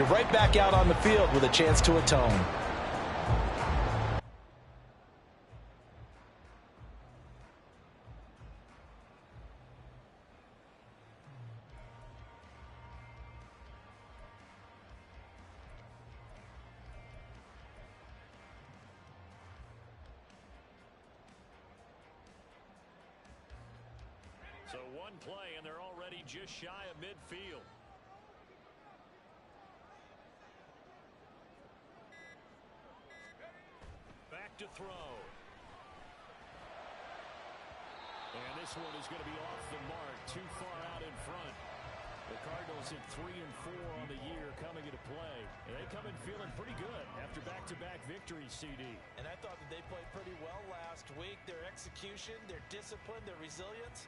you're right back out on the field with a chance to atone. So one play, and they're already just shy of midfield. Back to throw. And this one is going to be off the mark, too far out in front. The Cardinals at 3-4 on the year coming into play. And they come in feeling pretty good after back-to-back victories, CD. And I thought that they played pretty well last week. Their execution, their discipline, their resilience,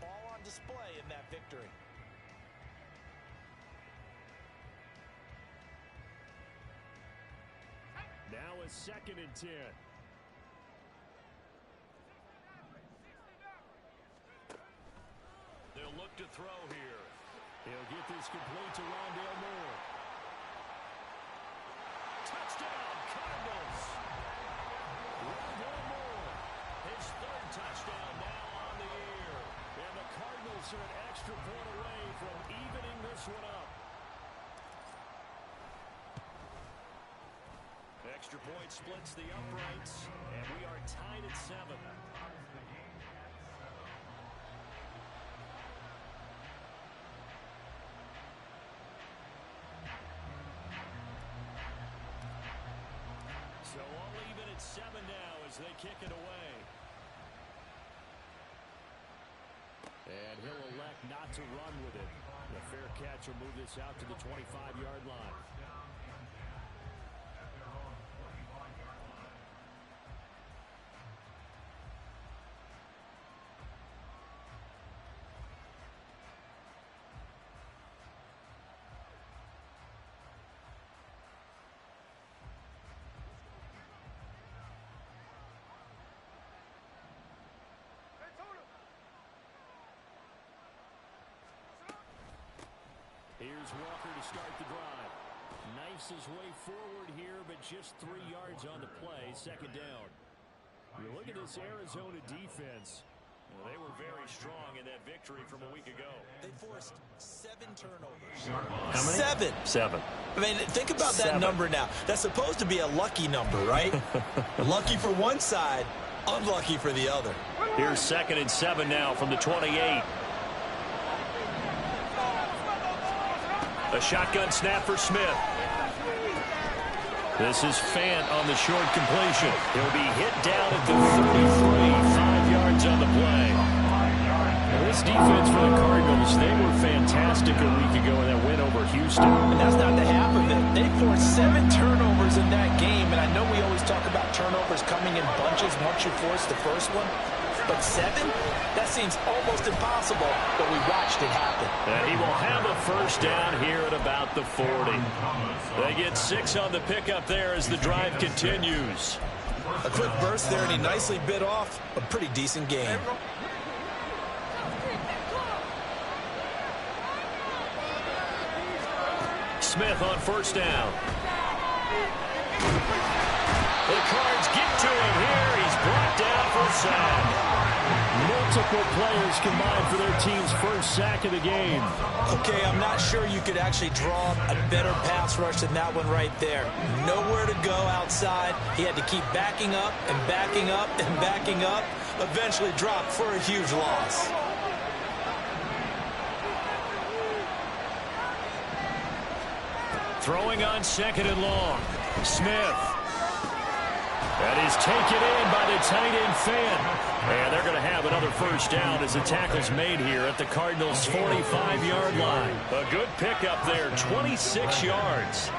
all on display in that victory. Now a 2nd and 10. They'll look to throw here. He'll get this complete to Rondale Moore. Touchdown, Cardinals. Rondale Moore, his 3rd touchdown now on the year. And the Cardinals are an extra point away from evening this one up. Extra point splits the uprights, and we are tied at 7. So all even at 7 now as they kick it away. And he'll elect not to run with it. The fair catch will move this out to the 25-yard line. Here's Walker to start the drive. Knifes his way forward here, but just 3 yards on the play, 2nd down. You look at this Arizona defense. Well, they were very strong in that victory from a week ago. They forced 7 turnovers. How many? 7. I mean, think about that number now. That's supposed to be a lucky number, right? Lucky for one side, unlucky for the other. Here's 2nd and 7 now from the 28. A shotgun snap for Smith. This is Fant on the short completion. He'll be hit down at the 33, 5 yards on the play. Now this defense for the Cardinals, they were fantastic a week ago in that win over Houston. And that's not the half of it. They forced 7 turnovers in that game, and I know we always talk about turnovers coming in bunches once you force the first one. But 7? That seems almost impossible, but we watched it happen. And he will have a first down here at about the 40. They get 6 on the pickup there as the drive continues. A quick burst there, and he nicely bit off a pretty decent game. Smith on first down. The Cards get to him here. He's brought down for a sack. Multiple players combined for their team's first sack of the game. Okay, I'm not sure you could actually draw a better pass rush than that one right there. Nowhere to go outside. He had to keep backing up and backing up and backing up. Eventually dropped for a huge loss. Throwing on 2nd and long. Smith. That is taken in by the tight end Fant. And they're going to have another first down as the tackle's made here at the Cardinals' 45-yard line. A good pickup there, 26 yards.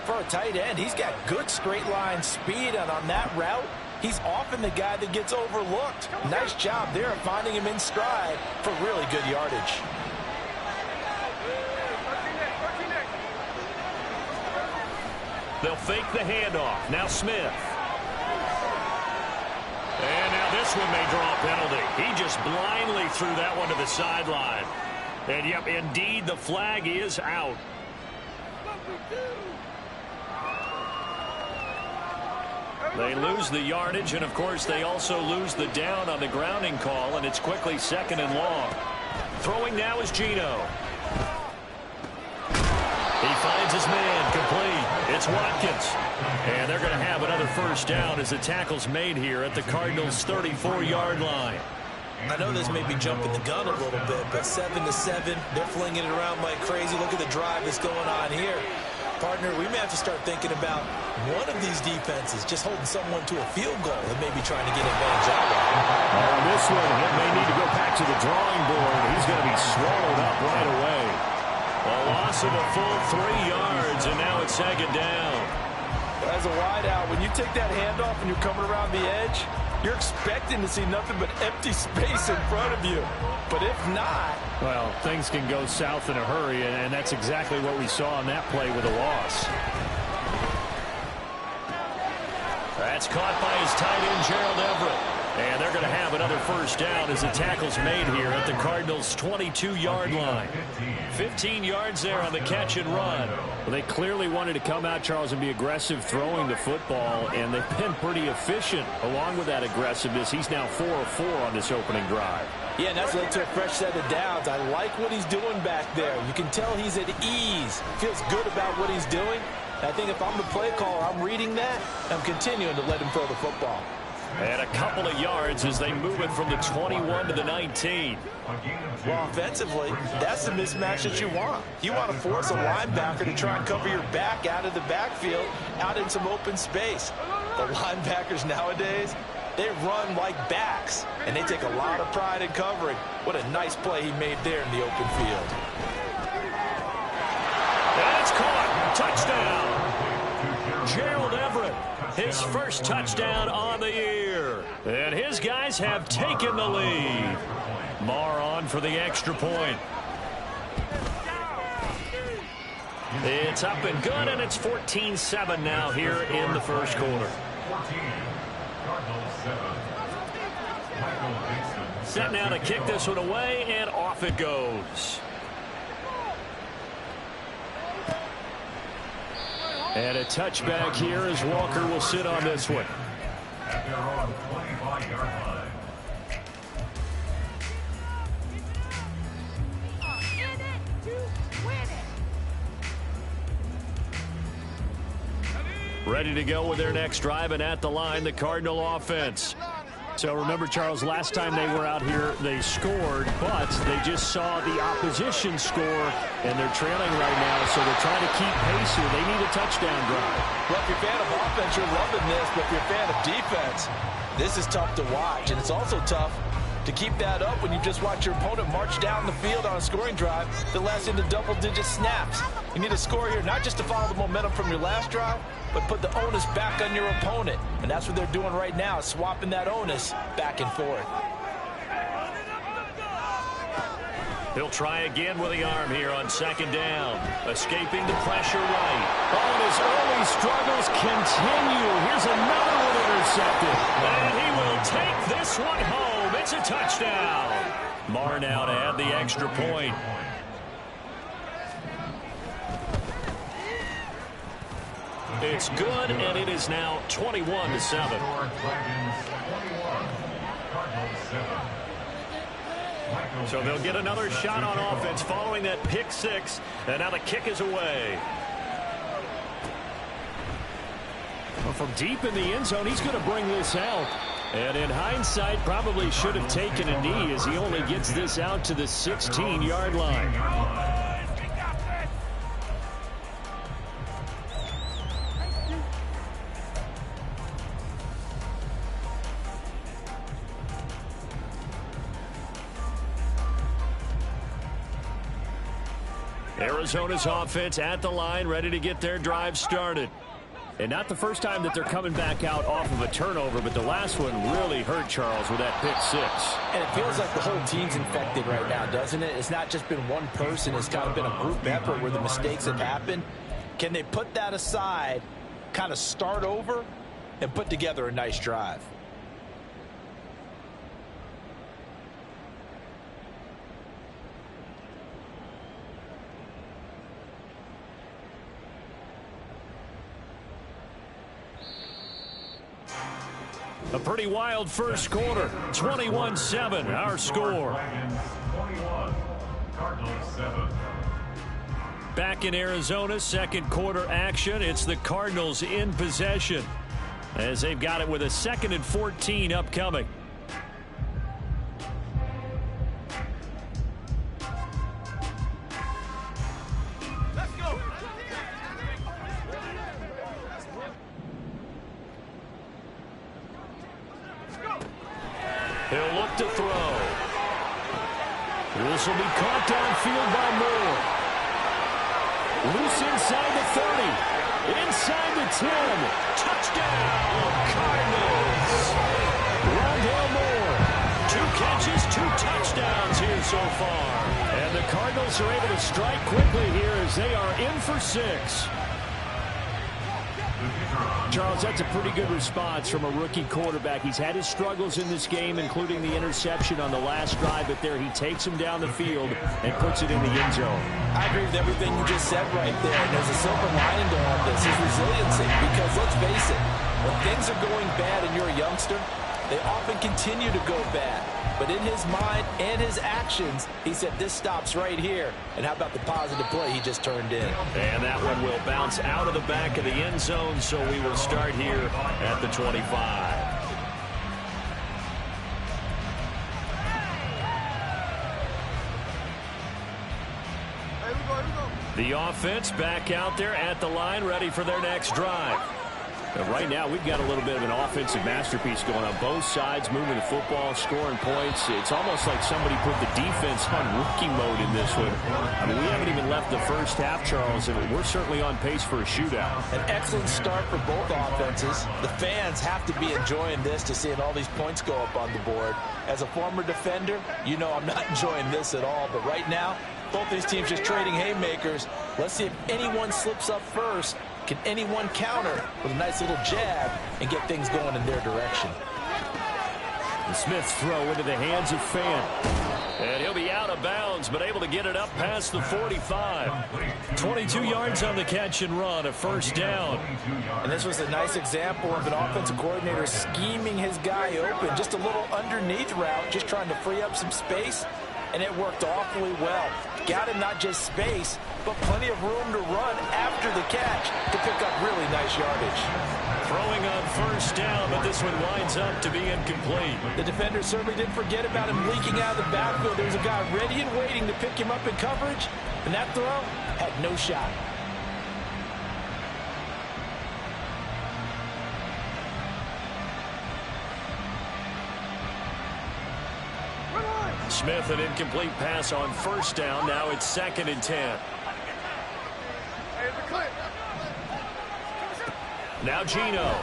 For a tight end, he's got good straight line speed, and on that route, he's often the guy that gets overlooked. Nice job there of finding him in stride for really good yardage. They'll fake the handoff. Now Smith. And now this one may draw a penalty. He just blindly threw that one to the sideline. And, yep, indeed, the flag is out. They lose the yardage, and of course they also lose the down on the grounding call, and it's quickly 2nd and long. Throwing now is Geno. He finds his man, complete. It's Watkins. And they're going to have another first down as the tackle's made here at the Cardinals' 34-yard line. I know this may be jumping the gun a little bit, but 7-7, they're flinging it around like crazy. Look at the drive that's going on here. Partner, we may have to start thinking about one of these defenses just holding someone to a field goal and maybe trying to get advantage out of it. On this one, he may need to go back to the drawing board. He's going to be swallowed up right away. A loss of a full 3 yards, and now it's 2nd down. As a wideout, when you take that handoff and you're coming around the edge, you're expecting to see nothing but empty space in front of you. But if not... Well, things can go south in a hurry, and that's exactly what we saw on that play with a loss. That's caught by his tight end, Gerald Everett. And they're going to have another first down as the tackle's made here at the Cardinals' 22-yard line. 15 yards there on the catch and run. Well, they clearly wanted to come out, Charles, and be aggressive throwing the football, and they've been pretty efficient along with that aggressiveness. He's now 4 of 4 on this opening drive. Yeah, and that's led to a fresh set of downs. I like what he's doing back there. You can tell he's at ease. Feels good about what he's doing. I think if I'm the play caller, I'm reading that. I'm continuing to let him throw the football. And a couple of yards as they move it from the 21 to the 19. Well, offensively, that's the mismatch that you want. You want to force a linebacker to try and cover your back out of the backfield, out in some open space. The linebackers nowadays, they run like backs, and they take a lot of pride in covering. What a nice play he made there in the open field. And it's caught. Touchdown. Gerald Everett, his first touchdown on the year. And his guys have taken the lead. Marr on for the extra point. It's up and good, and it's 14-7 now here in the first quarter. Set now to kick this one away, and off it goes. And a touchback here as Walker will sit on this one. At their own 25-yard line. Ready to go with their next drive, and at the line, the Cardinal offense. So remember, Charles, last time they were out here, they scored, but they just saw the opposition score, and they're trailing right now, so they're trying to keep pace here. They need a touchdown drive. Well, if you're a fan of offense, you're loving this, but if you're a fan of defense, this is tough to watch, and it's also tough to keep that up when you just watch your opponent march down the field on a scoring drive that lasts into double-digit snaps. You need a score here, not just to follow the momentum from your last drive, but put the onus back on your opponent. And that's what they're doing right now, swapping that onus back and forth. He'll try again with the arm here on 2nd down. Escaping the pressure right. Oh, and his early struggles continue. Here's another one intercepted. And he will take this one home. It's a touchdown. Marr now to add the extra point. It's good, and it is now 21-7. So they'll get another shot on offense following that pick six, and now the kick is away. Well, from deep in the end zone, he's going to bring this out. And in hindsight, probably should have taken a knee as he only gets this out to the 16-yard line. Arizona's offense at the line, ready to get their drive started. And not the first time that they're coming back out off of a turnover, but the last one really hurt Charles with that pick six. And it feels like the whole team's infected right now, doesn't it? It's not just been one person. It's kind of been a group effort where the mistakes have happened. Can they put that aside, kind of start over, and put together a nice drive? A pretty wild first quarter. 21-7, our score. 21, Cardinals 7. Back in Arizona, second quarter action. It's the Cardinals in possession as they've got it with a 2nd and 14 upcoming. He'll look to throw. This will be caught downfield by Moore. Loose inside the 30. Inside the 10. Touchdown, Cardinals. Rondale Moore. 2 catches, 2 touchdowns here so far. And the Cardinals are able to strike quickly here as they are in for 6. Charles, that's a pretty good response from a rookie quarterback. He's had his struggles in this game, including the interception on the last drive, but there he takes him down the field and puts it in the end zone. I agree with everything you just said right there. And there's a silver lining to all this, his resiliency. Because let's face it, when things are going bad and you're a youngster, they often continue to go bad. But in his mind and his actions, he said this stops right here. And how about the positive play he just turned in? And that one will bounce out of the back of the end zone, so we will start here at the 25. The offense back out there at the line, ready for their next drive. And right now, we've got a little bit of an offensive masterpiece going on. Both sides moving the football, scoring points. It's almost like somebody put the defense on rookie mode in this one. I mean, we haven't even left the first half, Charles, and we're certainly on pace for a shootout. An excellent start for both offenses. The fans have to be enjoying this to seeing all these points go up on the board. As a former defender, you know I'm not enjoying this at all. But right now, both these teams just trading haymakers. Let's see if anyone slips up first. Can anyone counter with a nice little jab and get things going in their direction? The Smith's throw into the hands of Fan. And he'll be out of bounds, but able to get it up past the 45. 22 yards on the catch and run, a first down. And this was a nice example of an offensive coordinator scheming his guy open. Just a little underneath route, just trying to free up some space. And it worked awfully well. Got him not just space, but plenty of room to run after the catch to pick up really nice yardage. Throwing on first down, but this one winds up to be incomplete. The defender certainly didn't forget about him leaking out of the backfield. There was a guy ready and waiting to pick him up in coverage, and that throw had no shot. Smith, an incomplete pass on first down. Now it's 2nd and 10. Now Gino.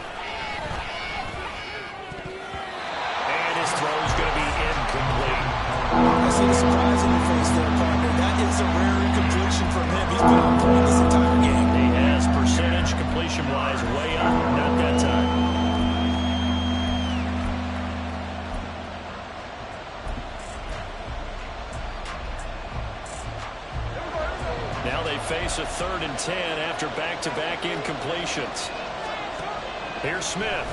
And his throw's going to be incomplete. I see the surprise in your face there, partner. That is a rare incompletion from him. He's been on point this entire game. He has percentage completion-wise way up. Not that time. Now they face a 3rd and 10 after back-to-back incompletions. Here's Smith.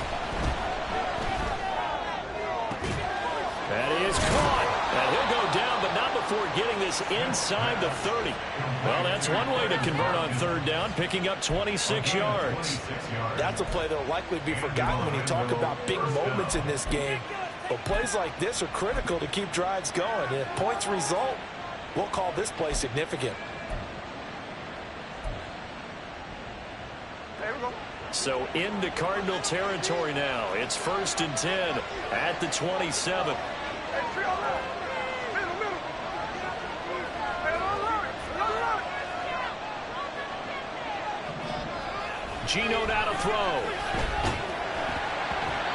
That is caught. And he'll go down, but not before getting this inside the 30. Well, that's one way to convert on 3rd down, picking up 26 yards. That's a play that will likely be forgotten when you talk about big moments in this game. But plays like this are critical to keep drives going. And if points result, we'll call this play significant. So into Cardinal territory now. It's 1st and 10 at the 27. Gino now to throw.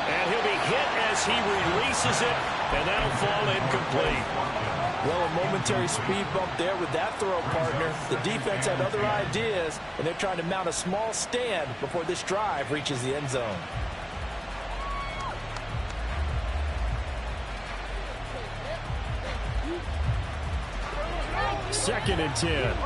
And he'll be hit as he releases it, and that'll fall incomplete. Well, a momentary speed bump there with that throw, partner. The defense had other ideas, and they're trying to mount a small stand before this drive reaches the end zone. Second and 10.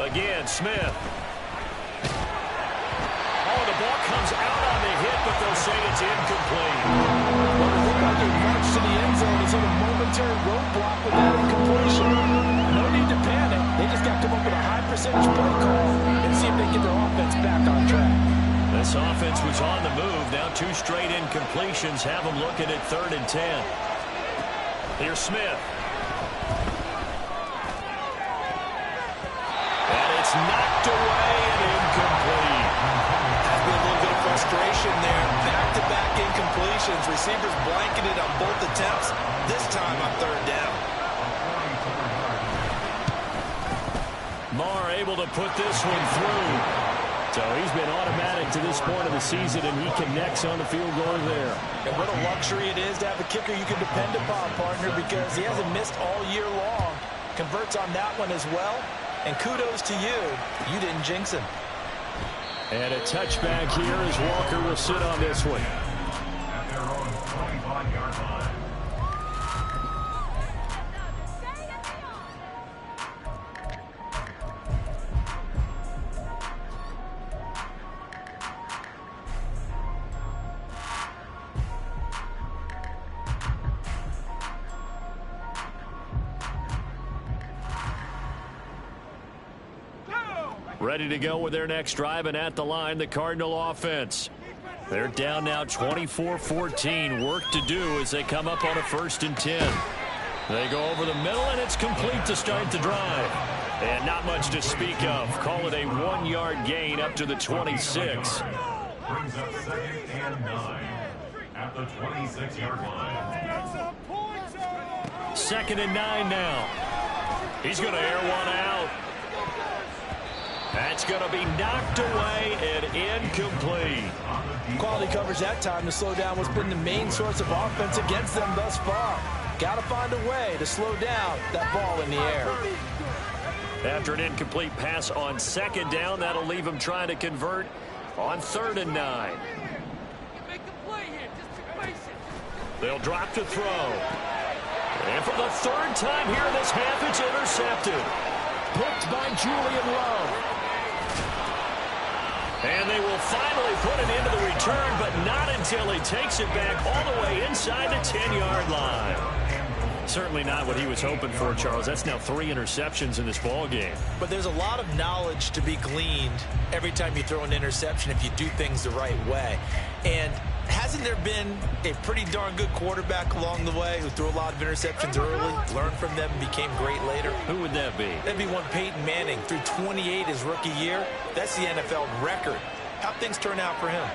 Again, Smith. Oh, the ball comes out on the hit, but they'll say it's incomplete. Well, it looked like it marched to the end zone. It's on a momentary roadblock with that incompletion. No need to panic. They just got to come up with a high percentage play call and see if they can get their offense back on track. This offense was on the move. Now 2 straight incompletions have them looking at 3rd and 10. Here's Smith. And it's knocked away and incomplete. Has been a little bit of frustration there. Back-to-back incompletions. Receivers blanketed on both attempts. This time on 3rd down. Marr able to put this one through. So he's been automatic to this point of the season, and he connects on the field goal there. And what a luxury it is to have a kicker you can depend upon, partner, because he hasn't missed all year long. Converts on that one as well. And kudos to you. You didn't jinx him. And a touchback here as Walker will sit on this one. At their own 25-yard line. Ready to go with their next drive, and at the line, the Cardinal offense. They're down now 24-14. Work to do as they come up on a 1st and 10. They go over the middle, and it's complete to start the drive. And not much to speak of. Call it a 1-yard gain up to the 26. Brings up 2nd and 9 at the 26-yard line. 2nd and 9 now. He's going to air one out. That's going to be knocked away and incomplete. Quality coverage that time to slow down what's been the main source of offense against them thus far. Got to find a way to slow down that ball in the air. After an incomplete pass on 2nd down, that'll leave him trying to convert on 3rd and 9. They'll drop to throw. And for the 3rd time here in this half, it's intercepted. Picked by Julian Love. And they will finally put an end to the return, but not until he takes it back all the way inside the 10-yard line. Certainly not what he was hoping for, Charles. That's now 3 interceptions in this ball game. But there's a lot of knowledge to be gleaned every time you throw an interception if you do things the right way. And hasn't there been a pretty darn good quarterback along the way who threw a lot of interceptions early, learned from them, and became great later? Who would that be? That'd be one Peyton Manning. Threw 28 his rookie year. That's the NFL record. How'd things turn out for him?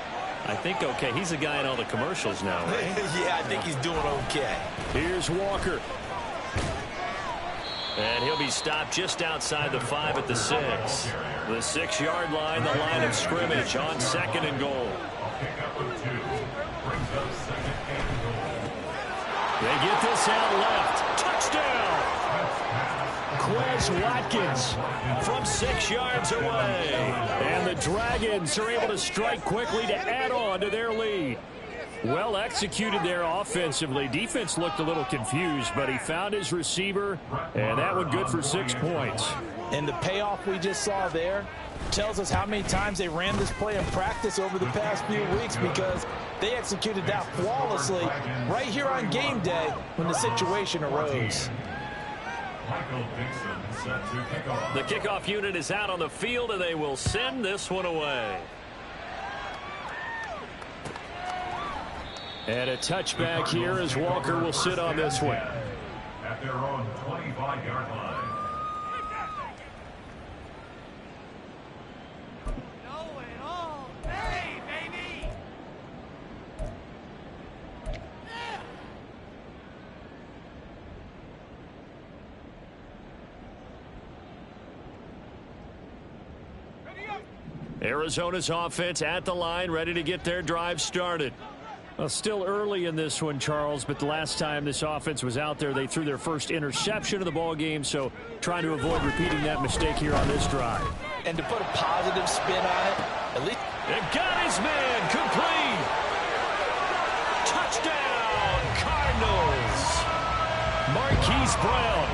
I think okay. He's the guy in all the commercials now, right? Yeah, I think he's doing okay. Here's Walker. And he'll be stopped just outside the 5 at the 6. The 6-yard line, the line of scrimmage on 2nd and goal. They get this out left. Touchdown! Quez Watkins from 6 yards away. And the Dragons are able to strike quickly to add on to their lead. Well executed there offensively. Defense looked a little confused, but he found his receiver, and that one good for 6 points. And the payoff we just saw there tells us how many times they ran this play in practice over the past few weeks, because they executed that flawlessly right here on game day when the situation arose. The kickoff unit is out on the field, and they will send this one away. And a touchback here as Walker will sit on this one. At their own 25-yard line. Arizona's offense at the line, ready to get their drive started. Well, still early in this one, Charles, but the last time this offense was out there, they threw their first interception of the ball game, so trying to avoid repeating that mistake here on this drive. And to put a positive spin on it, at least... And got his man complete. Touchdown, Cardinals. Marquise Brown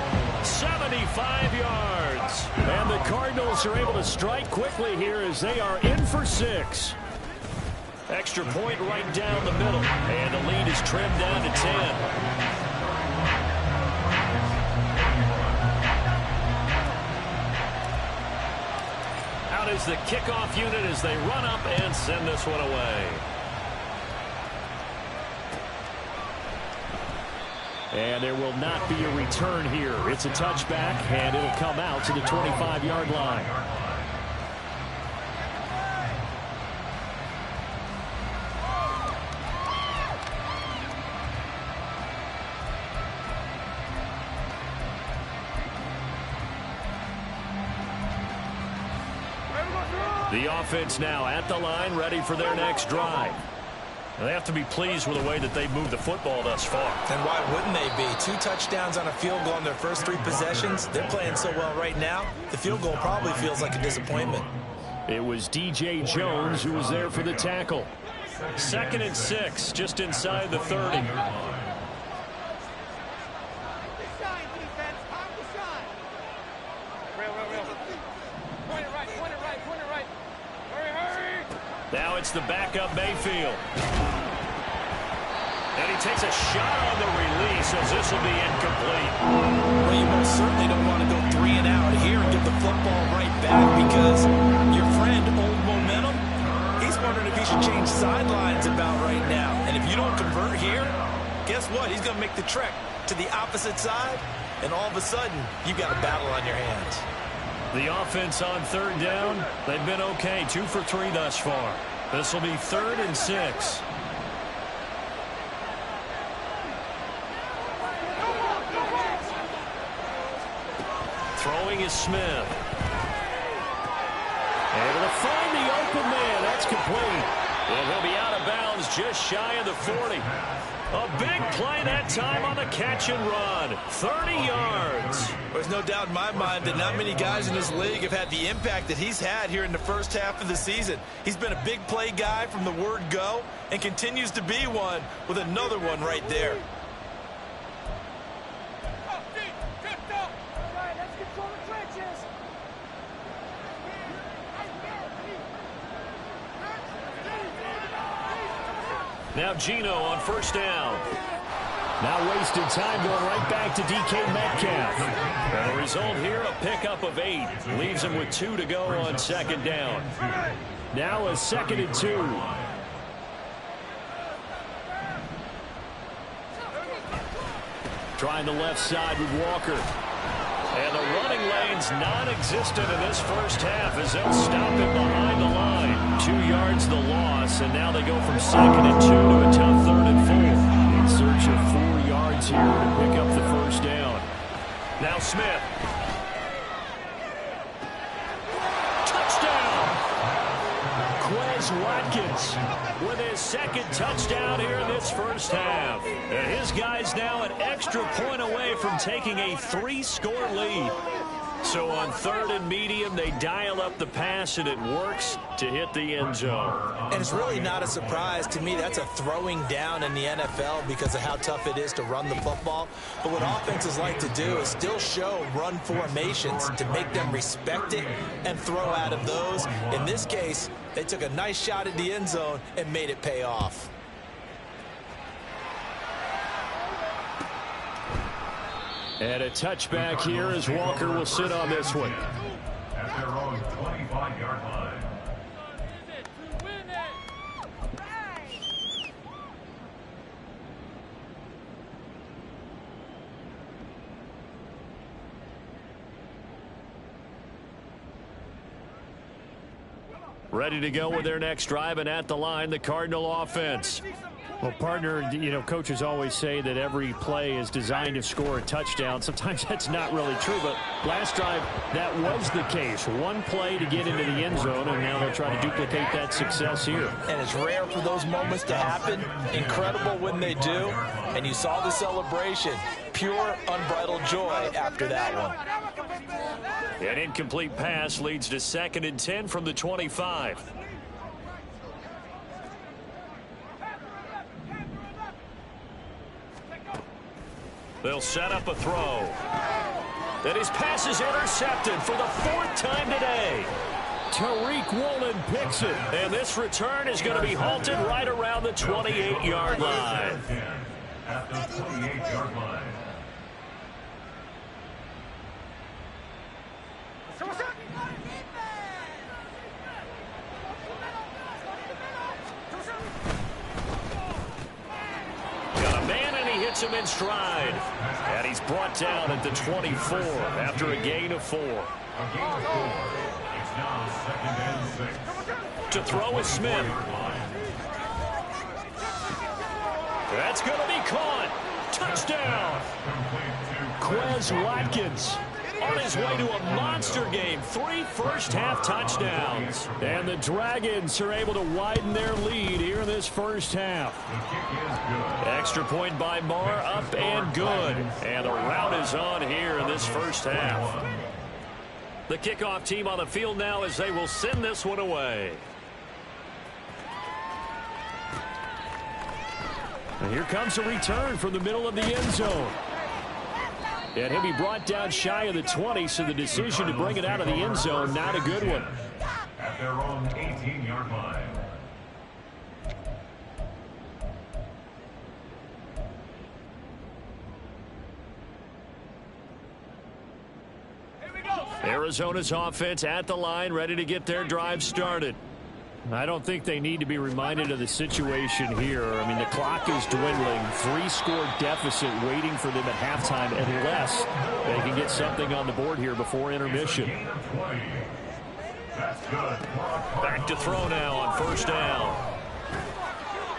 75 yards. And the Cardinals are able to strike quickly here as they are in for 6. Extra point right down the middle. And the lead is trimmed down to 10. Out is the kickoff unit as they run up and send this one away. And there will not be a return here. It's a touchback, and it'll come out to the 25-yard line. The offense now at the line, ready for their next drive. They have to be pleased with the way that they've moved the football thus far. And why wouldn't they be? 2 touchdowns on a field goal in their first 3 possessions. They're playing so well right now, the field goal probably feels like a disappointment. It was DJ Jones who was there for the tackle. 2nd and 6, just inside the 30. Now it's the backup Mayfield. And he takes a shot on the release as this will be incomplete. Well, you most certainly don't want to go 3 and out here and get the football right back because your friend, Old Momentum, he's wondering if he should change sidelines about right now. And if you don't convert here, guess what? He's going to make the trek to the opposite side, and all of a sudden, you've got a battle on your hands. The offense on 3rd down, they've been okay. 2 for 3 thus far. This will be 3rd and 6. Throwing is Smith. Able to find the open man. That's complete. And he'll be out of bounds just shy of the 40. A big play that time on the catch and run. 30 yards. There's no doubt in my mind that not many guys in this league have had the impact that he's had here in the first half of the season. He's been a big play guy from the word go and continues to be one with another one right there. Now Gino on 1st down. Now wasted time going right back to DK Metcalf. And the result here, a pickup of 8. Leaves him with 2 to go on 2nd down. Now a 2nd and 2. Trying the left side with Walker. And the running lane's non-existent in this first half as they'll stop him behind the line. 2 yards the loss, and now they go from 2nd and 2 to a tough 3rd and 4. In search of 4 yards here to pick up the first down. Now Smith. Touchdown! Quez Watkins with his 2nd touchdown here in this first half. And his guys now an extra point away from taking a 3-score lead. So on 3rd and medium, they dial up the pass, and it works to hit the end zone. And it's really not a surprise to me. That's a throwing down in the NFL because of how tough it is to run the football. But what offenses like to do is still show run formations to make them respect it and throw out of those. In this case, they took a nice shot at the end zone and made it pay off. And a touchback here as Walker will sit on this one. At their own 25-yard line. Ready to go with their next drive, and at the line, the Cardinal offense. Well, partner, you know, coaches always say that every play is designed to score a touchdown. Sometimes that's not really true, but last drive, that was the case. 1 play to get into the end zone, and now they'll try to duplicate that success here. And it's rare for those moments to happen. Incredible when they do. And you saw the celebration. Pure, unbridled joy after that one. An incomplete pass leads to 2nd and 10 from the 25. They'll set up a throw. And his pass is intercepted for the 4th time today. Tariq Woolen picks it. And this return is going to be halted right around the 28-yard line. At the 28-yard line. Got a man, and he hits him in stride. And he's brought down at the 24 after a gain of 4. A gain of 4. It's now 2nd and 6. To throw is Smith. That's going to be caught. Touchdown. Quez Watkins on his way to a monster game. 3 first-half touchdowns. And the Dragons are able to widen their lead here in this first half. Extra point by Marr, up and good. And the rout is on here in this first half. The kickoff team on the field now as they will send this one away. And here comes a return from the middle of the end zone. And he'll be brought down shy of the 20, so the decision to bring it out of the end zone, not a good one. At their own 18-yard line. Arizona's offense at the line, ready to get their drive started. I don't think they need to be reminded of the situation here. I mean, the clock is dwindling. 3-score deficit waiting for them at halftime unless they can get something on the board here before intermission. Back to throw now on 1st down.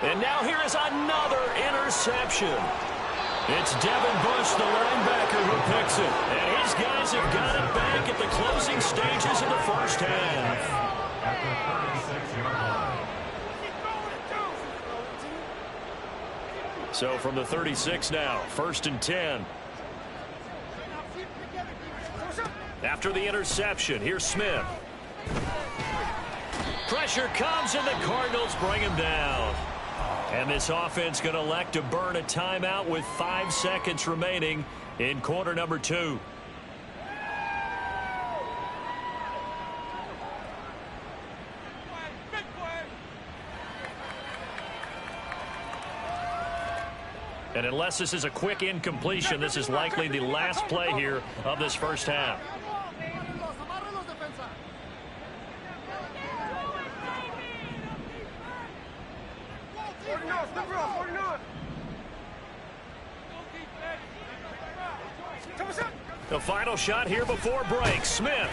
And now here is another interception. It's Devin Bush, the linebacker, who picks it. And his guys have got it back at the closing stages of the first half. At the 36-yard line. So from the 36 now, 1st and 10. After the interception, here's Smith. Pressure comes, and the Cardinals bring him down. And this offense going to elect to burn a timeout with 5 seconds remaining in quarter number 2. And unless this is a quick incompletion, this is likely the last play here of this first half. The final shot here before break. Smith.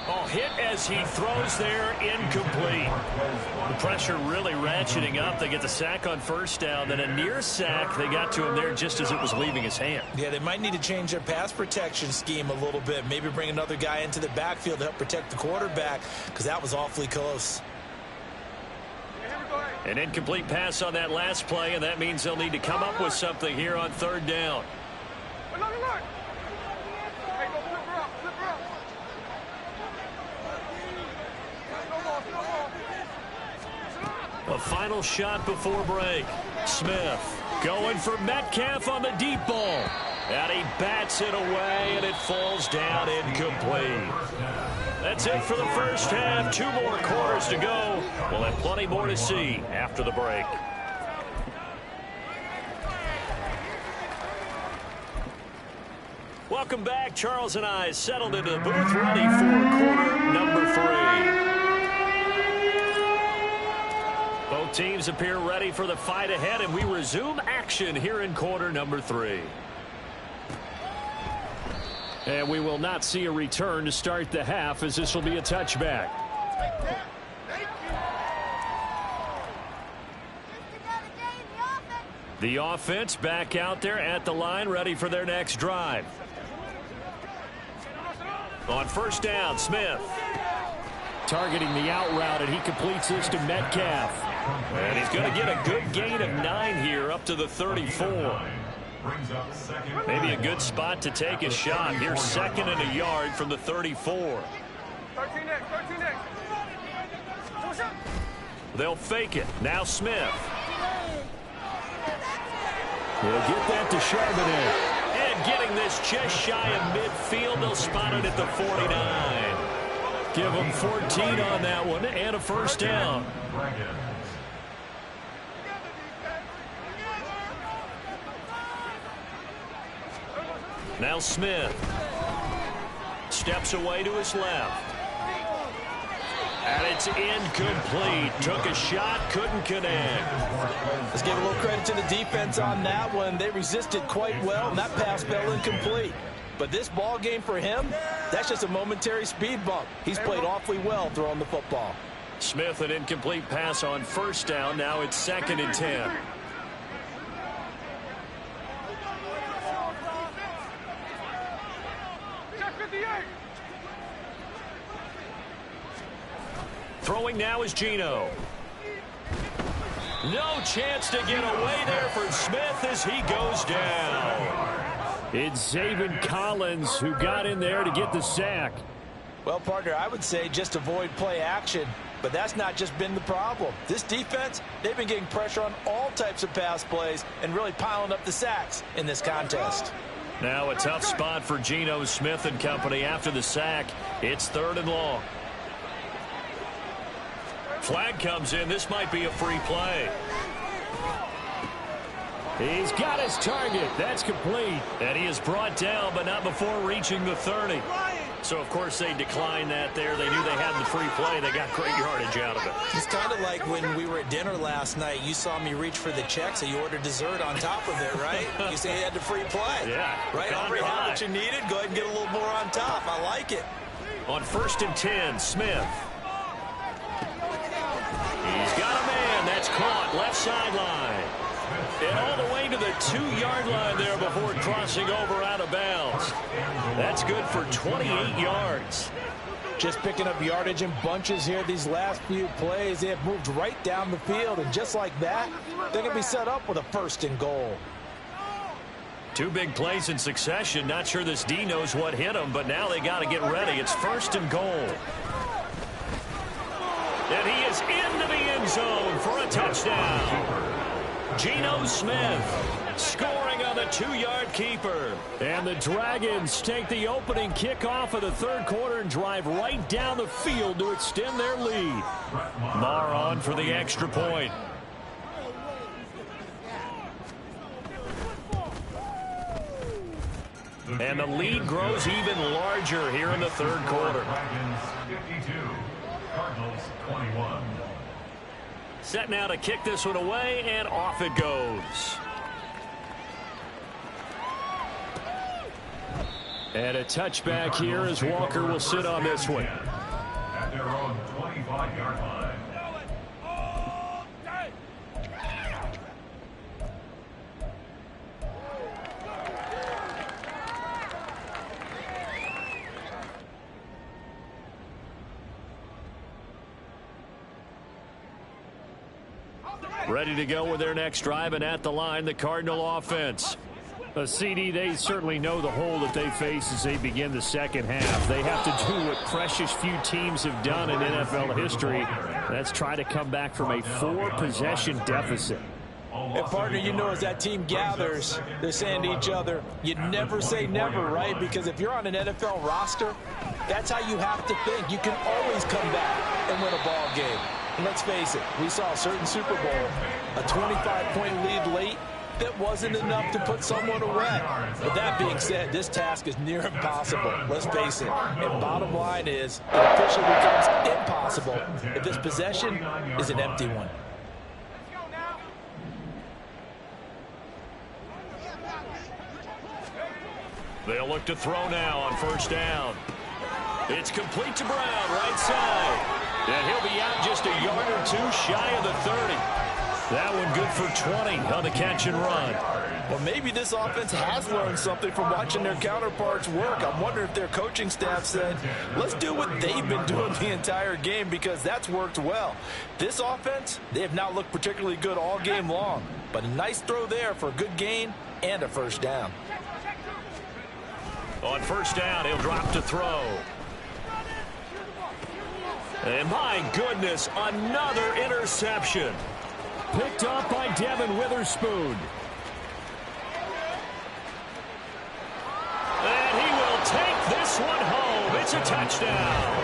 Oh, hit as he throws there, incomplete. The pressure really ratcheting up. They get the sack on 1st down, then a near sack. They got to him there just as it was leaving his hand. Yeah, they might need to change their pass protection scheme a little bit. Maybe bring another guy into the backfield to help protect the quarterback, because that was awfully close. An incomplete pass on that last play, and that means they'll need to come up with something here on 3rd down. A final shot before break. Smith going for Metcalf on the deep ball. And he bats it away, and it falls down incomplete. That's it for the first half. 2 more quarters to go. We'll have plenty more to see after the break. Welcome back. Charles and I settled into the booth, ready for quarter number 3. Both teams appear ready for the fight ahead, and we resume action here in quarter number 3. And we will not see a return to start the half, as this will be a touchback. The offense back out there at the line, ready for their next drive. On 1st down, Smith. Targeting the out route, and he completes this to Metcalf. And he's going to get a good gain of 9 here, up to the 34. Maybe a good spot to take a shot. Here's 2nd and a yard from the 34. They'll fake it. Now Smith. He'll get that to Charbonnet. And getting this just shy of midfield. They'll spot it at the 49. Give them 14 on that one and a first down. Now Smith steps away to his left. And it's incomplete. Took a shot, couldn't connect. Let's give a little credit to the defense on that one. They resisted quite well, and that pass fell incomplete. But this ball game for him, that's just a momentary speed bump. He's played awfully well throwing the football. Smith, an incomplete pass on first down. Now it's 2nd and 10. Throwing now is Geno. No chance to get away there for Smith as he goes down. It's Zaven Collins who got in there to get the sack. Well, partner, I would say just avoid play action, but that's not just been the problem. This defense, they've been getting pressure on all types of pass plays and really piling up the sacks in this contest. Now a tough spot for Geno Smith and company after the sack. It's 3rd and long. Flag comes in. This might be a free play. He's got his target. That's complete. And he is brought down, but not before reaching the 30. So, of course, they declined that there. They knew they had the free play. They got great yardage out of it. It's kind of like when we were at dinner last night. You saw me reach for the check, so you ordered dessert on top of it, right? You say you had the free play. Yeah. Right? Already had what you needed. Go ahead and get a little more on top. I like it. On 1st and 10, Smith. He's got a man. That's caught. Left sideline. And all the way to the 2-yard line there before crossing over out of bounds. That's good for 28 yards. Just picking up yardage in bunches here these last few plays. They have moved right down the field, and just like that, they're going to be set up with a 1st and goal. 2 big plays in succession. Not sure this D knows what hit him, but now they got to get ready. It's 1st and goal. And he is into the end zone for a touchdown. Geno Smith scoring on the 2-yard keeper. And the Dragons take the opening kickoff of the 3rd quarter and drive right down the field to extend their lead. Marr on for the extra point. And the lead grows even larger here in the 3rd quarter. Cardinals 21. Set now to kick this one away, and off it goes. And a touchback here as Walker will sit on this one. At their own 25-yard line. Ready to go with their next drive, and at the line, the Cardinal offense. A CD, they certainly know the hole that they face as they begin the 2nd half. They have to do what precious few teams have done in NFL history. That's try to come back from a 4-possession deficit. And, partner, you know as that team gathers, they're saying to each other, you never say never, right? Because if you're on an NFL roster, that's how you have to think. You can always come back and win a ball game. And let's face it, we saw a certain Super Bowl, a 25-point lead late, that wasn't enough to put someone away. But that being said, this task is near impossible. Let's face it. And bottom line is, it officially becomes impossible if this possession is an empty one. They'll look to throw now on 1st down. It's complete to Brown, right side. And he'll be out just a yard or 2 shy of the 30. That one good for 20 on the catch and run. Well, maybe this offense has learned something from watching their counterparts work. I'm wondering if their coaching staff said, let's do what they've been doing the entire game, because that's worked well. This offense, they have not looked particularly good all game long. But a nice throw there for a good gain and a 1st down. On 1st down, he'll drop to throw. And my goodness, another interception. Picked up by Devin Witherspoon. It's a touchdown.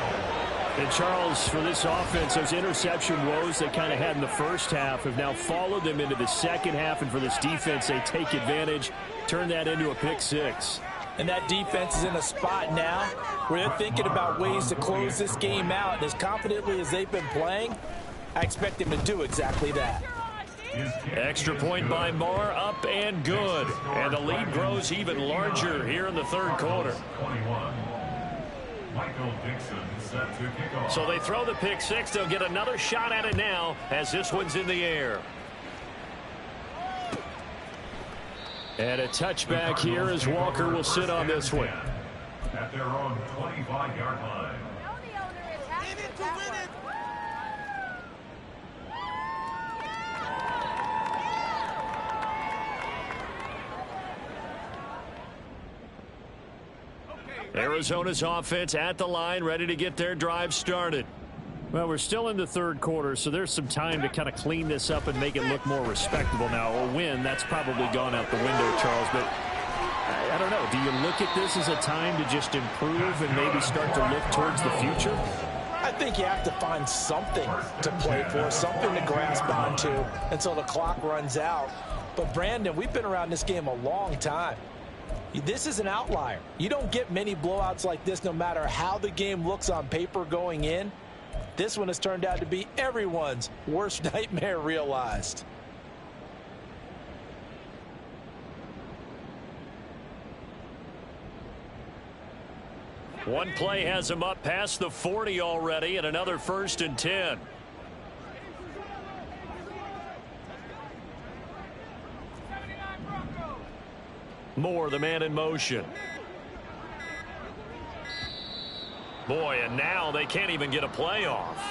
And Charles, for this offense, those interception woes they kind of had in the first half have now followed them into the second half. And for this defense, they take advantage, turn that into a pick six. And that defense is in a spot now where they're thinking about ways to close this game out. And as confidently as they've been playing, I expect them to do exactly that. Extra point by Marr, up and good. And the lead grows even larger here in the third quarter. So they throw the pick six. They'll get another shot at it now as this one's in the air. And a touchback here as Walker will sit on this one. At their own 25-yard line. Arizona's offense at the line, ready to get their drive started. Well, we're still in the third quarter, so there's some time to kind of clean this up and make it look more respectable. Now, a win, that's probably gone out the window, Charles, but I don't know. Do you look at this as a time to just improve and maybe start to look towards the future? I think you have to find something to play for, something to grasp onto until the clock runs out. But, Brandon, we've been around this game a long time. This is an outlier. You don't get many blowouts like this no matter how the game looks on paper going in. This one has turned out to be everyone's worst nightmare realized. One play has him up past the 40 already, and another 1st and 10. Moore, the man in motion. Boy, and now they can't even get a play off.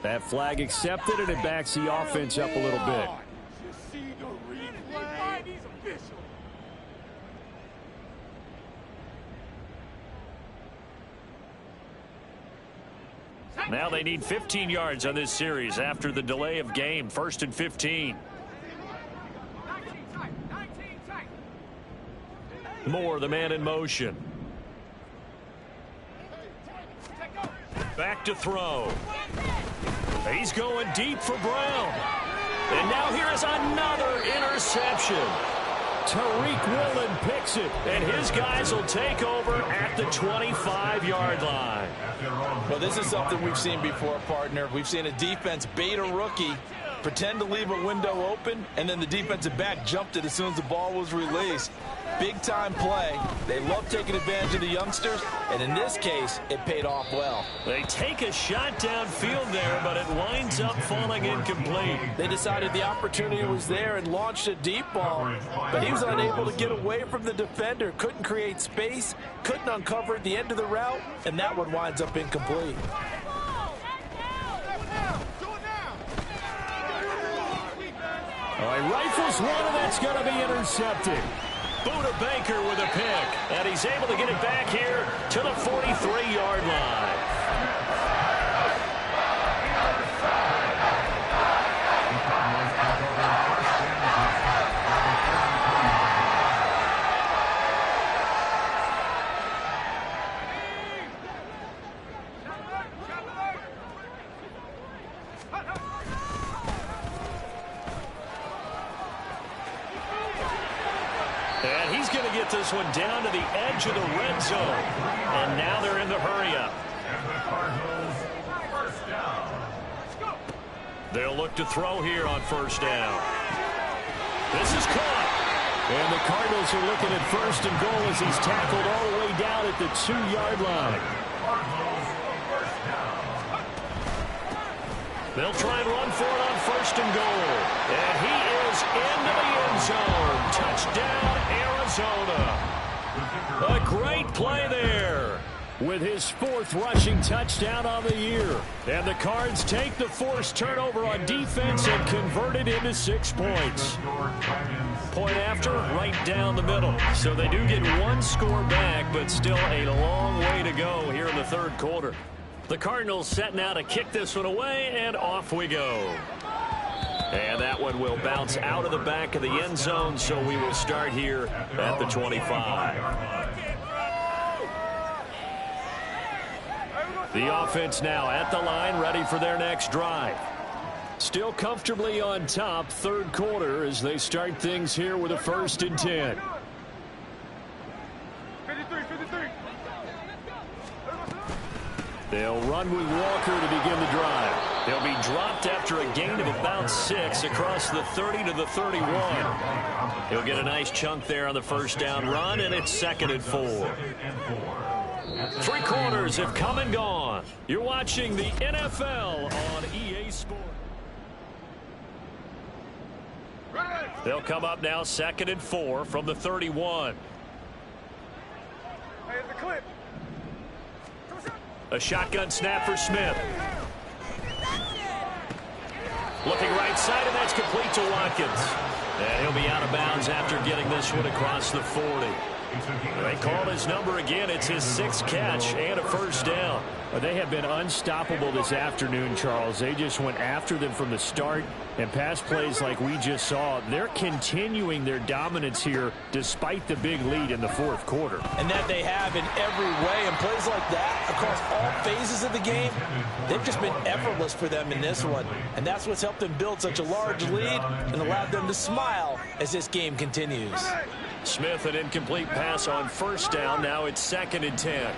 That flag accepted, and it backs the offense up a little bit. Now they need 15 yards on this series after the delay of game. 1st and 15. Moore, the man in motion. Back to throw. He's going deep for Brown. And now here is another interception. Tariq Woolen picks it, and his guys will take over at the 25-yard line. Well, this is something we've seen before, partner. We've seen a defense bait a rookie, pretend to leave a window open, and then the defensive back jumped it as soon as the ball was released. Big-time play. They love taking advantage of the youngsters, and in this case, it paid off well. They take a shot downfield there, but it winds up falling incomplete. They decided the opportunity was there and launched a deep ball, but he was unable to get away from the defender, couldn't create space, couldn't uncover at the end of the route, and that one winds up incomplete. All right, rifles one, and that's going to be intercepted. Buda Baker with a pick, and he's able to get it back here to the 43-yard line. And he's going to get this one down to the edge of the red zone. And now they're in the hurry-up. They'll look to throw here on 1st down. This is caught. And the Cardinals are looking at 1st and goal as he's tackled all the way down at the 2-yard line. They'll try and run for it on 1st and goal. And he is into the end zone. Touchdown, Arizona. A great play there with his 4th rushing touchdown on the year. And the Cards take the forced turnover on defense and convert it into 6 points. Point after, right down the middle. So they do get 1 score back, but still a long way to go here in the 3rd quarter. The Cardinals set now to kick this one away, and off we go. And that one will bounce out of the back of the end zone, so we will start here at the 25. The offense now at the line, ready for their next drive. Still comfortably on top, third quarter, as they start things here with a 1st and 10. They'll run with Walker to begin the drive. They'll be dropped after a gain of about 6 across the 30 to the 31. He'll get a nice chunk there on the 1st down run, and it's 2nd and 4. 3 quarters have come and gone. You're watching the NFL on EA Sports. They'll come up now 2nd and 4 from the 31. A shotgun snap for Smith. Looking right side, and that's complete to Watkins. And he'll be out of bounds after getting this one across the 40. They call his number again. It's his 6th catch and a 1st down. Well, they have been unstoppable this afternoon, Charles. They just went after them from the start, and pass plays like we just saw. They're continuing their dominance here despite the big lead in the 4th quarter. And that they have in every way. And plays like that across all phases of the game, they've just been effortless for them in this one. And that's what's helped them build such a large lead and allowed them to smile as this game continues. Smith, an incomplete pass on 1st down. Now it's 2nd and 10.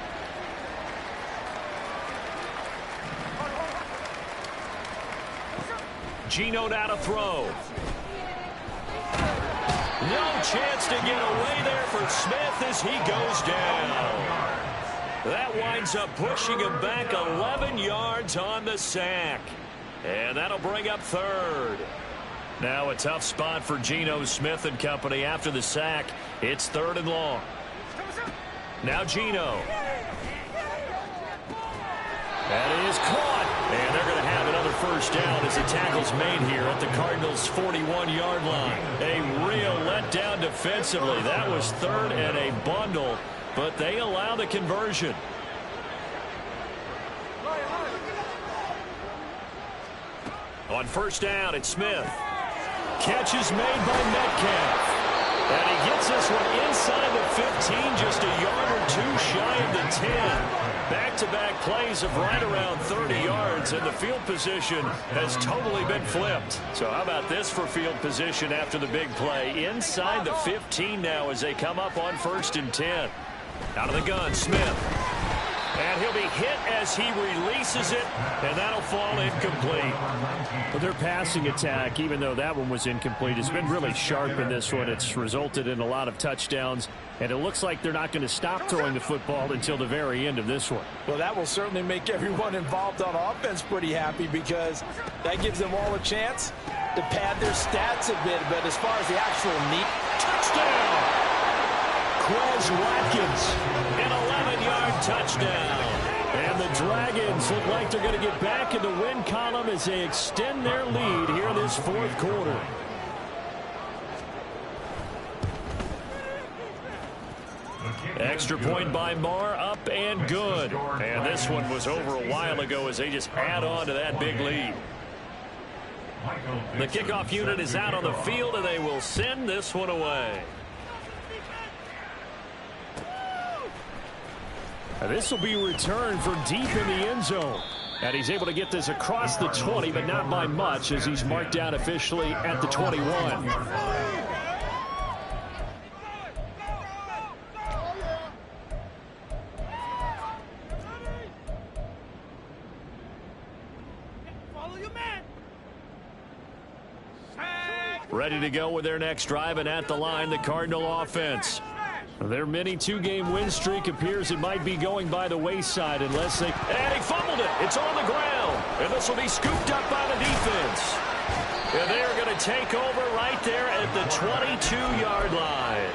Geno now to throw. No chance to get away there for Smith as he goes down. That winds up pushing him back 11 yards on the sack. And that'll bring up 3rd. Now a tough spot for Geno Smith and company after the sack. It's 3rd and long. Now Geno. That is caught. And they're going to have another 1st down as the tackle's made here at the Cardinals' 41-yard line. A real letdown defensively. That was 3rd and a bundle, but they allow the conversion. On 1st down, it's Smith. Catch is made by Metcalf. And he gets this one inside the 15, just a yard or 2 shy of the 10. Back-to-back plays of right around 30 yards, and the field position has totally been flipped. So how about this for field position after the big play? Inside the 15 now as they come up on 1st and 10. Out of the gun, Smith. And he'll be hit as he releases it, and that'll fall incomplete. But their passing attack, even though that one was incomplete, has been really sharp in this one. It's resulted in a lot of touchdowns, and it looks like they're not going to stop throwing the football until the very end of this one. Well, that will certainly make everyone involved on offense pretty happy, because that gives them all a chance to pad their stats a bit. But as far as the actual neat touchdown, Quez Watkins, an 11-yard touchdown. And the Dragons look like they're going to get back in the win column as they extend their lead here this 4th quarter. Extra point by Marr, up and good. And this one was over a while ago as they just add on to that big lead. The kickoff unit is out on the field, and they will send this one away. This will be returned from deep in the end zone. And he's able to get this across the 20, but not by much, as he's marked down officially at the 21. Ready to go with their next drive, and at the line, the Cardinal offense. Their mini 2-game win streak appears it might be going by the wayside unless they... And he fumbled it. It's on the ground. And this will be scooped up by the defense. And they're going to take over right there at the 22-yard line.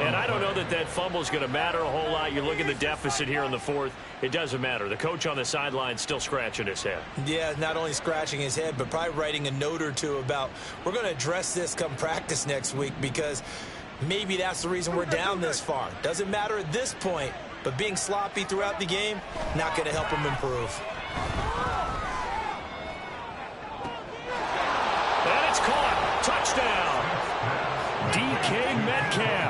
And I don't know that that fumble is going to matter a whole lot. You look at the deficit here in the 4th. It doesn't matter. The coach on the sideline still scratching his head. Yeah, not only scratching his head, but probably writing a note or two about, we're going to address this come practice next week, because maybe that's the reason we're down this far. Doesn't matter at this point, but being sloppy throughout the game, not going to help him improve. And it's caught. Touchdown. DK Metcalf